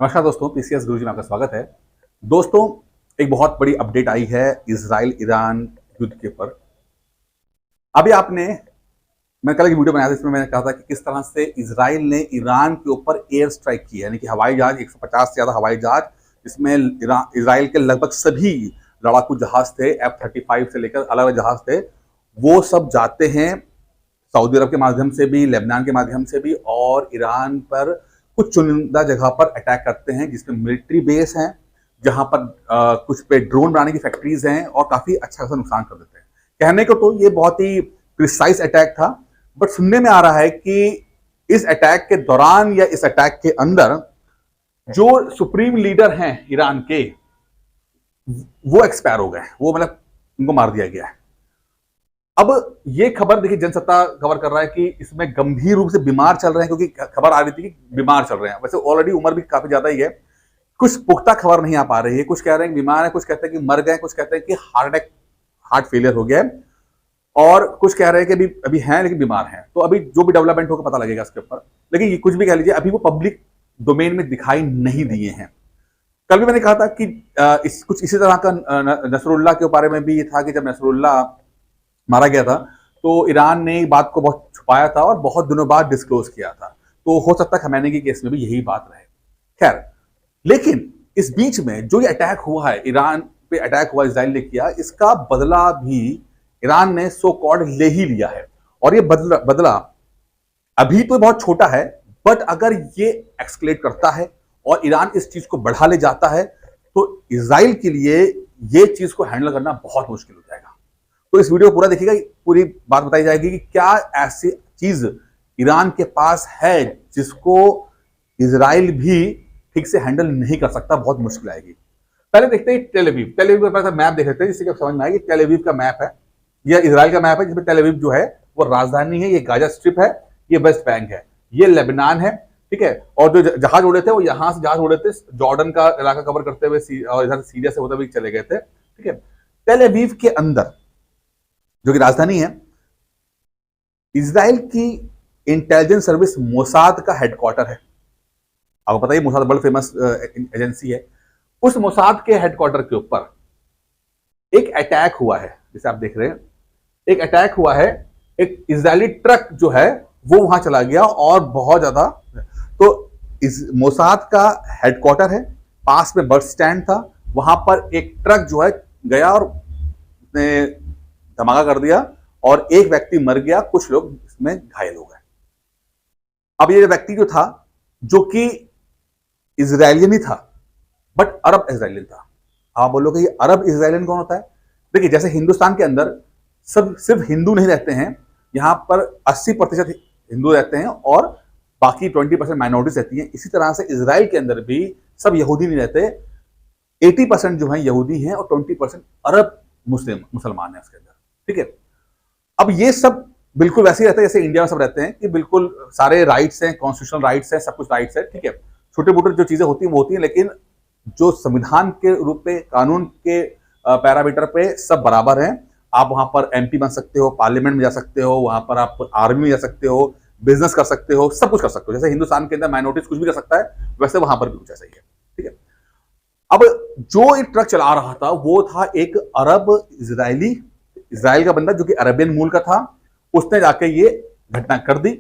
नमस्कार दोस्तों, पीसीएस गुरुजी में आपका स्वागत है। दोस्तों, एक बहुत बड़ी अपडेट आई है इजराइल ईरान युद्ध के ऊपर। अभी मैं कल एक वीडियो बनाया था, इसमें मैंने कहा था कि किस तरह से इजराइल ने ईरान के ऊपर एयर स्ट्राइक की है, यानी कि हवाई जहाज 150 से ज्यादा हवाई जहाज, इसमें इजराइल के लगभग सभी लड़ाकू जहाज थे, F-35 से लेकर अलग अलग जहाज थे, वो सब जाते हैं सऊदी अरब के माध्यम से भी, लेबनान के माध्यम से भी, और ईरान पर कुछ चुनिंदा जगह पर अटैक करते हैं जिसमें मिलिट्री बेस हैं, जहां पर कुछ पे ड्रोन बनाने की फैक्ट्रीज हैं और काफी अच्छा खासा नुकसान कर देते हैं। कहने को तो ये बहुत ही प्रिसाइज अटैक था, बट सुनने में आ रहा है कि इस अटैक के दौरान या इस अटैक के अंदर जो सुप्रीम लीडर हैं ईरान के, वो एक्सपायर हो गए, वो मतलब उनको मार दिया गया है। अब ये खबर देखिए, जनसत्ता कवर कर रहा है कि इसमें गंभीर रूप से बीमार चल रहे हैं, क्योंकि खबर आ रही थी कि बीमार चल रहे हैं। वैसे ऑलरेडी उम्र भी काफी ज्यादा ही है, कुछ पुख्ता खबर नहीं आ पा रही है। कुछ कह रहे हैं बीमार है, कुछ कहते हैं कि मर गए, कुछ कहते हैं कि हार्ट फेलियर हो गया है, और कुछ कह रहे हैं कि अभी अभी हैं लेकिन बीमार हैं। तो अभी जो भी डेवलपमेंट होगा पता लगेगा इसके ऊपर। लेकिन ये कुछ भी कह लीजिए, अभी वो पब्लिक डोमेन में दिखाई नहीं दिए हैं। कल भी मैंने कहा था कि कुछ इसी तरह का नसरुल्लाह के बारे में भी ये था कि जब नसरुल्लाह मारा गया था तो ईरान ने बात को बहुत छुपाया था और बहुत दिनों बाद डिस्क्लोज किया था। तो हो सकता है खमैनी के केस में भी यही बात रहे। खैर, लेकिन इस बीच में जो ये अटैक हुआ है, ईरान पे अटैक हुआ इसराइल ने किया, इसका बदला भी ईरान ने सो कॉल्ड ले ही लिया है। और ये बदला अभी तो बहुत छोटा है, बट अगर ये एक्सक्लेट करता है और ईरान इस चीज को बढ़ा ले जाता है तो इसराइल के लिए ये चीज को हैंडल करना बहुत मुश्किल हो जाएगा। तो इस वीडियो को पूरा देखिएगा, पूरी बात बताई जाएगी कि क्या ऐसी चीज ईरान के पास है जिसको इसराइल भी ठीक से हैंडल नहीं कर सकता, बहुत मुश्किल आएगी। पहले देखते हैं टेल अवीव का मैप देख लेते हैं, जिससे समझ में आएगी। टेल अवीव का मैप है, यह इसराइल का मैप है, जिसमें टेल अवीव जो है वो राजधानी है, ये गाजा स्ट्रिप है, ये वेस्ट बैंक है, ये लेबनान है, ठीक है। और जो जहाज उड़े थे वो यहां से जहाज उड़े थे, जॉर्डन का इलाका कवर करते हुए और इधर सीरिया से होते हुए चले गए थे, ठीक है। टेल अवीव के अंदर जो कि राजधानी है, इसराइल की इंटेलिजेंस सर्विस मोसाद का हेडक्वार्टर है। आपको पता है मोसाद बड़ा फेमस एजेंसी है। उस मोसाद के हेडक्वार्टर के ऊपर एक अटैक हुआ है, जिसे आप देख रहे हैं। एक अटैक हुआ है, एक इजरायली ट्रक जो है वो वहां चला गया और बहुत ज्यादा। तो इस मोसाद का हेडक्वार्टर है, पास में बस स्टैंड था, वहां पर एक ट्रक जो है गया और उसने धमाका कर दिया और एक व्यक्ति मर गया, कुछ लोग इसमें घायल हो गए। अब ये व्यक्ति जो था, जो कि इजरायलियन ही था, बट अरब इजरायलियन था। आप बोलोगे ये अरब इजरायलियन कौन होता है? देखिए, जैसे हिंदुस्तान के अंदर सब सिर्फ हिंदू नहीं रहते हैं, यहां पर 80% हिंदू रहते हैं और बाकी 20% माइनॉरिटीज रहती हैं। इसी तरह से इसराइल के अंदर भी सब यहूदी नहीं रहते, 80% जो है यहूदी हैं और 20% अरब मुसलमान है उसके अंदर, ठीक है। अब ये सब बिल्कुल वैसे ही रहता है जैसे इंडिया में सब रहते हैं, कि बिल्कुल सारे राइट्स हैं, कॉन्स्टिट्यूशनल राइट्स हैं, सब कुछ राइट्स है, ठीक है। छोटे मोटे जो चीजें होती हैं वो होती हैं, लेकिन जो संविधान के रूप पे, कानून के पैरामीटर पे सब बराबर हैं। आप वहां पर एमपी बन सकते हो, पार्लियामेंट में जा सकते हो, वहां पर आप आर्मी में जा सकते हो, बिजनेस कर सकते हो, सब कुछ कर सकते हो। जैसे हिंदुस्तान के अंदर माइनॉरिटीज कुछ भी कर सकता है, वैसे वहां पर भी कुछ ऐसा ही है, ठीक है। अब जो एक ट्रक चला रहा था वो था एक अरब इसराइल का बंदा, जो कि अरबियन मूल का था। उसने जाके ये घटना कर दी।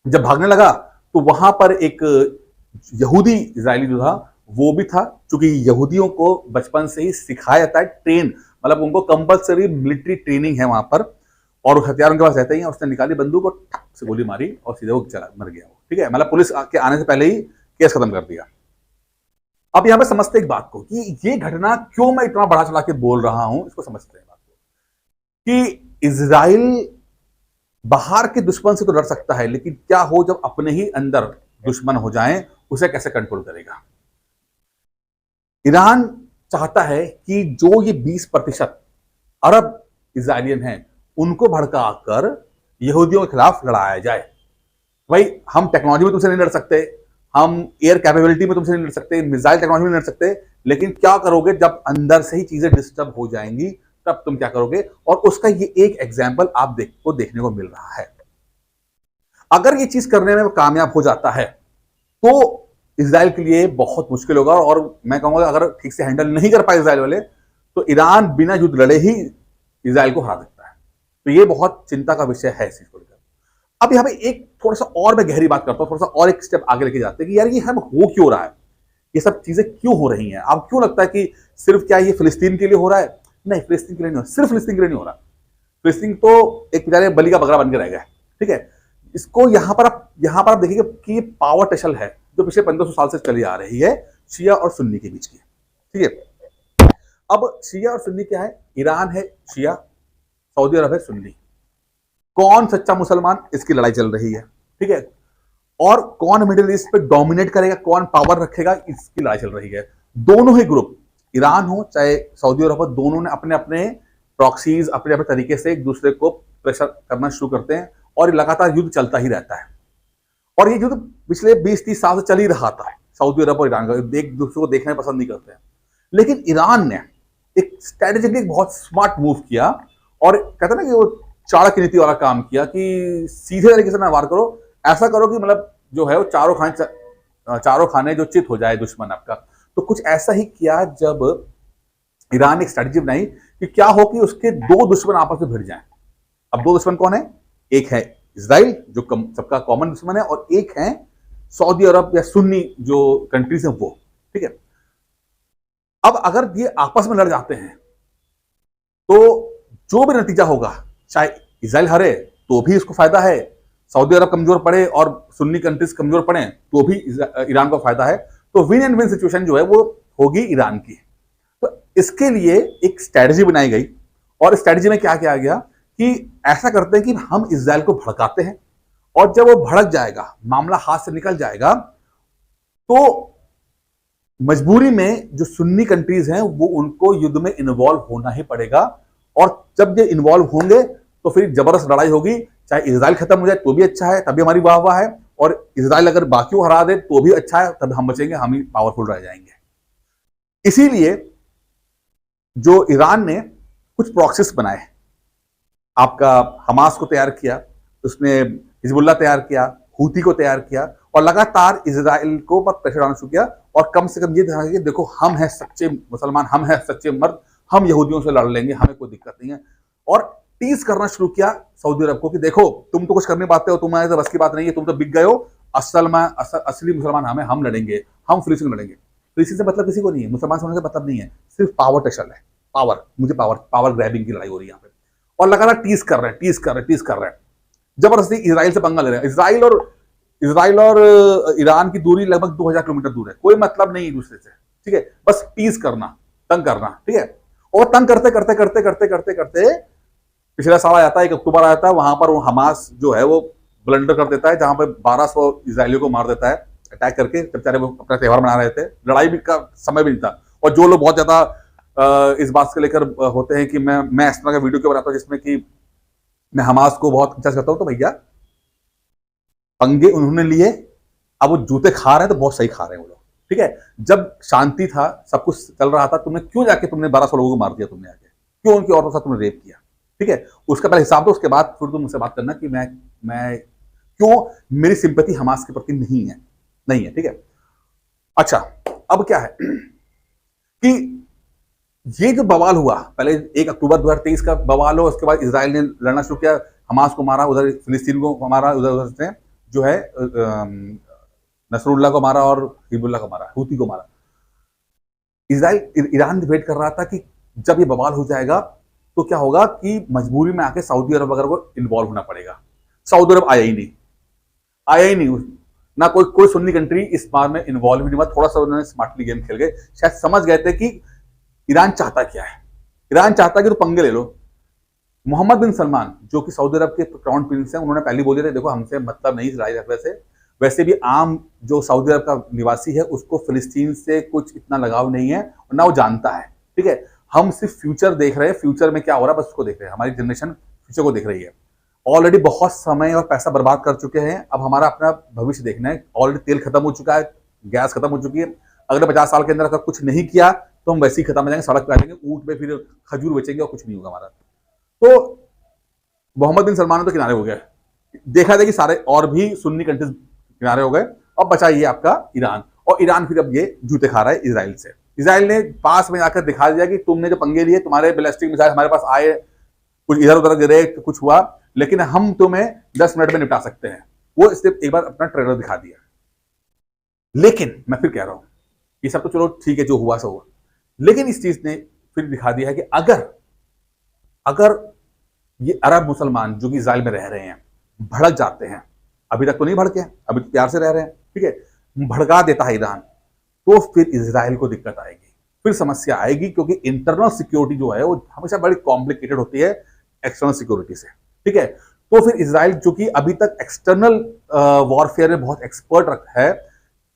जब भागने लगा तो वहां पर एक यहूदी इसराइली जो था वो भी था, क्योंकि यहूदियों को बचपन से ही सिखाया जाता है, ट्रेन, मतलब उनको कंपलसरी मिलिट्री ट्रेनिंग है वहां पर, और हथियार उनके पास रहते ही। उसने निकाली बंदूक और ठक से गोली मारी और सीधे वो चला मर गया, ठीक है। मतलब पुलिस के आने से पहले ही केस खत्म कर दिया। अब यहां पर समझते एक बात को कि ये घटना क्यों मैं इतना बड़ा चला के बोल रहा हूं, इसको समझते हैं बात को कि इजराइल बाहर के दुश्मन से तो डर सकता है, लेकिन क्या हो जब अपने ही अंदर दुश्मन हो जाएं, उसे कैसे कंट्रोल करेगा। ईरान चाहता है कि जो ये 20% अरब इजराइलियन हैं उनको भड़काकर यहूदियों के खिलाफ लड़ाया जाए। भाई, हम टेक्नोलॉजी में तुमसे नहीं लड़ सकते, हम एयर कैपेबिलिटी में तुमसे नहीं लड़ सकते, मिसाइल टेक्नोलॉजी में नहीं लड़ सकते, लेकिन क्या करोगे जब अंदर से ही चीजें डिस्टर्ब हो जाएंगी, तब तुम क्या करोगे। और उसका ये एक एग्जाम्पल आप देखने को मिल रहा है। अगर ये चीज करने में कामयाब हो जाता है तो इसराइल के लिए बहुत मुश्किल होगा, और मैं कहूंगा अगर ठीक से हैंडल नहीं कर पाए इसराइल वाले तो ईरान बिना युद्ध लड़े ही इसराइल को हरा सकता है। तो ये बहुत चिंता का विषय है इस चीज को लेकर। अब यहाँ पे एक थोड़ा सा और मैं गहरी बात करता हूँ, थोड़ा सा और एक स्टेप आगे लेके जाते हैं कि यार ये हम हो क्यों रहा है, ये सब चीजें क्यों हो रही हैं। अब क्यों लगता है कि सिर्फ क्या ये फिलिस्तीन के लिए हो रहा है? नहीं, फिलिस्तीन के लिए नहीं हो रहा, सिर्फ फिलिस्तीन के लिए नहीं हो रहा। फिलिस्तीन तो एक बेचारे बलि का बकरा बन के रह गया, ठीक है। इसको यहाँ पर आप देखिए कि ये पावर टसल है जो पिछले 1500 साल से चली आ रही है शिया और सुन्नी के बीच की, ठीक है। अब शिया और सुन्नी क्या है? ईरान है शिया, सऊदी अरब है सुन्नी। कौन सच्चा मुसलमान, इसकी लड़ाई चल रही है, ठीक है। और कौन मिडिल ईस्ट पे डोमिनेट करेगा, कौन पावर रखेगा, इसकी लड़ाई चल रही है। दोनों ही ग्रुप, ईरान हो चाहे सऊदी अरब हो, दोनों ने अपने अपने प्रॉक्सीज अपने अपने तरीके से एक दूसरे को प्रेशर करना शुरू करते हैं, और लगातार युद्ध चलता ही रहता है। और ये युद्ध पिछले 20-30 साल से चल ही रहा था। सऊदी अरब और ईरान का एक दूसरे को देखना पसंद नहीं करते हैं, लेकिन ईरान ने एक स्ट्रेटेजिकली बहुत स्मार्ट मूव किया, और कहते ना कि वो चाणक्य नीति वाला काम किया कि सीधे तरीके से ना वार करो, ऐसा करो कि मतलब जो है वो चारों खाने जो चित हो जाए दुश्मन आपका। तो कुछ ऐसा ही किया जब ईरान ने एक स्ट्रेटेजी बनाई कि क्या हो कि उसके दो दुश्मन आपस में भिड़ जाएं। अब दो दुश्मन कौन है? एक है इजराइल जो सबका कॉमन दुश्मन है, और एक है सऊदी अरब या सुन्नी जो कंट्रीज है वो, ठीक है। अब अगर ये आपस में लड़ जाते हैं तो जो भी नतीजा होगा, चाहे इजराइल हारे तो भी इसको फायदा है, सऊदी अरब कमजोर पड़े और सुन्नी कंट्रीज कमजोर पड़े तो भी ईरान को फायदा है। तो विन एंड विन सिचुएशन जो है वो होगी ईरान की। तो इसके लिए एक स्ट्रेटजी बनाई गई, और स्ट्रेटजी में क्या किया गया कि ऐसा करते हैं कि हम इजराइल को भड़काते हैं, और जब वो भड़क जाएगा, मामला हाथ से निकल जाएगा, तो मजबूरी में जो सुन्नी कंट्रीज हैं वो उनको युद्ध में इन्वॉल्व होना ही पड़ेगा। और जब ये इन्वॉल्व होंगे तो फिर जबरदस्त लड़ाई होगी, चाहे इजराइल खत्म हो जाए तो भी अच्छा है, तभी हमारी वाह वाह है, और इजराइल अगर बाकी को हरा दे तो भी अच्छा है, तब हम बचेंगे, हम ही पावरफुल रह जाएंगे। इसीलिए जो ईरान ने कुछ प्रॉक्सीज बनाए, आपका हमास को तैयार किया, उसने हिजबुल्लाह तैयार किया, हूती को तैयार किया, और लगातार इजराइल को पर प्रेशर डालना शुरू किया, और कम से कम ये ध्यान रखिए, देखो हम हैं सच्चे मुसलमान, हम हैं सच्चे मर्द, हम यहूदियों से लड़ लेंगे, हमें कोई दिक्कत नहीं है। और टीज करना शुरू किया सऊदी अरब को कि देखो तुम तो कुछ कर नहीं पाते हो, तुम्हारे तो बस की बात नहीं है, तुम तो बिक गए हो, असली मुसलमान हमें, हम लड़ेंगे, हम फिलिस्तीन लड़ेंगे। फिलिस्तीन से मतलब किसी को नहीं है, मुसलमान से होने से मतलब नहीं है, सिर्फ पावर टसल है, पावर ग्रैबिंग की लड़ाई हो रही है यहाँ पे। और लगातार टीज कर रहे हैं, जबरदस्ती इजराइल से पंगा ले रहे हैं। इजराइल और ईरान की दूरी लगभग 2000 किलोमीटर दूर है, कोई मतलब नहीं एक दूसरे से, ठीक है। बस टीज करना, तंग करना, ठीक है। और तंग करते पिछला साल आ जाता है, 1 अक्टूबर आ जाता है, वहां पर वो हमास जो है वो ब्लंडर कर देता है, जहां पर 1200 इजरायलियों को मार देता है अटैक करके। बेचारे वो अपना त्यौहार मना रहे थे, लड़ाई भी का समय भी नहीं था। और जो लोग बहुत ज्यादा इस बात को लेकर होते हैं कि मैं इस तरह का वीडियो क्यों बनाता हूँ जिसमें कि मैं हमास को बहुत जज करता हूं, तो भैया पंगे उन्होंने लिए, अब वो जूते खा रहे हैं तो बहुत सही खा रहे हैं वो लोग, ठीक है। जब शांति था, सब कुछ चल रहा था, तुमने क्यों जाके 1200 लोगों को मार दिया, तुमने आके क्यों उनकी औरतों के साथ तुमने रेप किया, ठीक है। उसका पहले हिसाब दो, उसके बाद फिर तुम मुझसे बात करना कि मैं क्यों, मेरी सिंपैथी हमास के प्रति नहीं है, ठीक है। अच्छा, अब क्या है कि ये जो बवाल हुआ, पहले 1 अक्टूबर 2023 का बवाल हो, उसके बाद इजराइल ने लड़ना शुरू किया, हमास को मारा, उधर फिलिस्तीन को मारा, उधर से जो है नसरुल्लाह को मारा और हिजबुल्लाह को मारा, हूती को मारा। ईरान वेट कर रहा था कि जब ये बवाल हो जाएगा तो क्या होगा कि मजबूरी में आके सऊदी अरब वगैरह को इन्वॉल्व होना पड़ेगा। सऊदी अरब आया ही नहीं, ना कोई सुन्नी कंट्री इस बार में इन्वॉल्व नहीं हुआ। थोड़ा सा उन्होंने स्मार्टली गेम खेल गए, शायद समझ गए थे कि ईरान चाहता क्या है। ईरान चाहता कि तो पंगे ले लो। मोहम्मद बिन सलमान जो कि सऊदी अरब के क्राउन प्रिंस हैं, उन्होंने पहले बोले थे देखो हमसे मतलब नहीं लड़ाई रखने से, वैसे भी आम जो सऊदी अरब का निवासी है उसको फिलिस्तीन से कुछ इतना लगाव नहीं है, और ना वो जानता है, ठीक है। हम सिर्फ फ्यूचर देख रहे हैं, फ्यूचर में क्या हो रहा है बस उसको देख रहे हैं, हमारी जनरेशन फ्यूचर को देख रही है। ऑलरेडी बहुत समय और पैसा बर्बाद कर चुके हैं, अब हमारा अपना भविष्य देखना है। ऑलरेडी तेल खत्म हो चुका है, गैस खत्म हो चुकी है, अगले 50 साल के अंदर अगर कुछ नहीं किया तो हम वैसे ही खत्म हो जाएंगे, सड़क पे आ जाएंगे, ऊंट पे फिर खजूर बेचेंगे और कुछ नहीं होगा हमारा। तो मोहम्मद बिन सलमान तो किनारे हो गए, देखा जाए कि सारे और भी सुन्नी कंट्रीज किनारे हो गए, अब बचा ये आपका ईरान। और ईरान फिर अब ये जूते खा रहा है इसराइल से। इसराइल ने पास में आकर दिखा दिया कि तुमने जो पंगे लिए, तुम्हारे बैलिस्टिक मिसाइल हमारे पास आए, कुछ इधर उधर गिरे, कुछ हुआ, लेकिन हम तुम्हें 10 मिनट में निपटा सकते हैं। वो इसने एक बार अपना ट्रेलर दिखा दिया। लेकिन मैं फिर कह रहा हूं, ये सब तो चलो ठीक है, जो हुआ सो हुआ, लेकिन इस चीज ने फिर दिखा दिया है कि अगर ये अरब मुसलमान जो कि इजराइल में रह रहे हैं भड़क जाते हैं, अभी तक तो नहीं भड़के, अभी तो प्यार से रह रहे हैं, ठीक है, भड़का देता है ईरान, तो फिर इजराइल को दिक्कत आएगी, फिर समस्या आएगी, क्योंकि इंटरनल सिक्योरिटी जो है वो हमेशा बड़ी कॉम्प्लिकेटेड होती है एक्सटर्नल सिक्योरिटी से, ठीक है। तो फिर इजराइल जो कि अभी तक एक्सटर्नल वॉरफेयर में बहुत एक्सपर्ट है,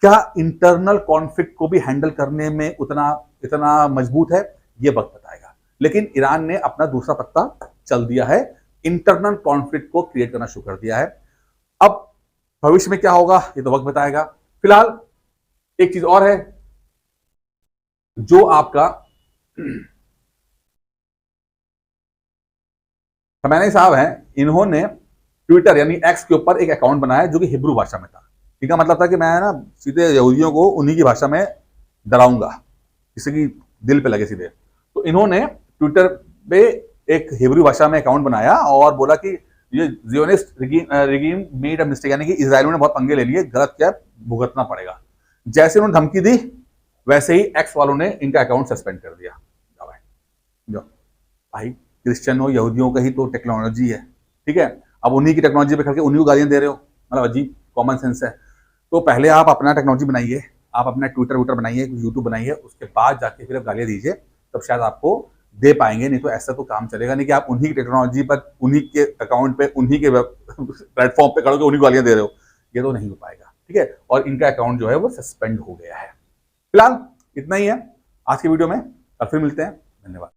क्या इंटरनल कॉन्फ्लिक्ट को भी हैंडल करने में इतना मजबूत है, ये वक्त बताएगा। लेकिन ईरान ने अपना दूसरा पत्ता चल दिया है, इंटरनल कॉन्फ्लिक्ट को क्रिएट करना शुरू कर दिया है। अब भविष्य में क्या होगा ये तो वक्त बताएगा। फिलहाल एक चीज और है, जो आपका खमैनी साहब हैं, इन्होंने ट्विटर यानी एक्स के ऊपर एक अकाउंट बनाया जो कि हिब्रू भाषा में था। ठीक है, मतलब था कि मैं ना सीधे यहूदियों को उन्हीं की भाषा में डराऊंगा, जिससे कि दिल पे लगे सीधे। तो इन्होंने ट्विटर पे एक हिब्रू भाषा में अकाउंट बनाया और बोला कि ये ज़ियोनिस्ट रिगीम मेड अ मिस्टेक, यानी कि इजराइलियों ने बहुत पंगे ले लिए, गलत किया, भुगतना पड़ेगा। जैसे उन्होंने धमकी दी वैसे ही एक्स वालों ने इनका अकाउंट सस्पेंड कर दिया। जो भाई क्रिश्चियनों यहूदियों का ही तो टेक्नोलॉजी है, ठीक है, अब उन्हीं की टेक्नोलॉजी पे करके उन्हीं को गालियां दे रहे हो, मतलब अजीब कॉमन सेंस है। तो पहले आप अपना टेक्नोलॉजी बनाइए, आप अपना ट्विटर बनाइए, यूट्यूब बनाइए, उसके बाद जाके फिर आप गालियां दीजिए, तब शायद आपको दे पाएंगे, नहीं तो ऐसा तो काम चलेगा नहीं कि आप उन्हीं की टेक्नोलॉजी पर, उन्हीं के अकाउंट पे, उन्हीं के प्लेटफॉर्म पे खड़े होकर उन्हीं को गालियां दे रहे हो, ये तो नहीं हो पाएगा, ठीक है। और इनका अकाउंट जो है वो सस्पेंड हो गया है। फिलहाल इतना ही है आज की वीडियो में, और फिर मिलते हैं, धन्यवाद।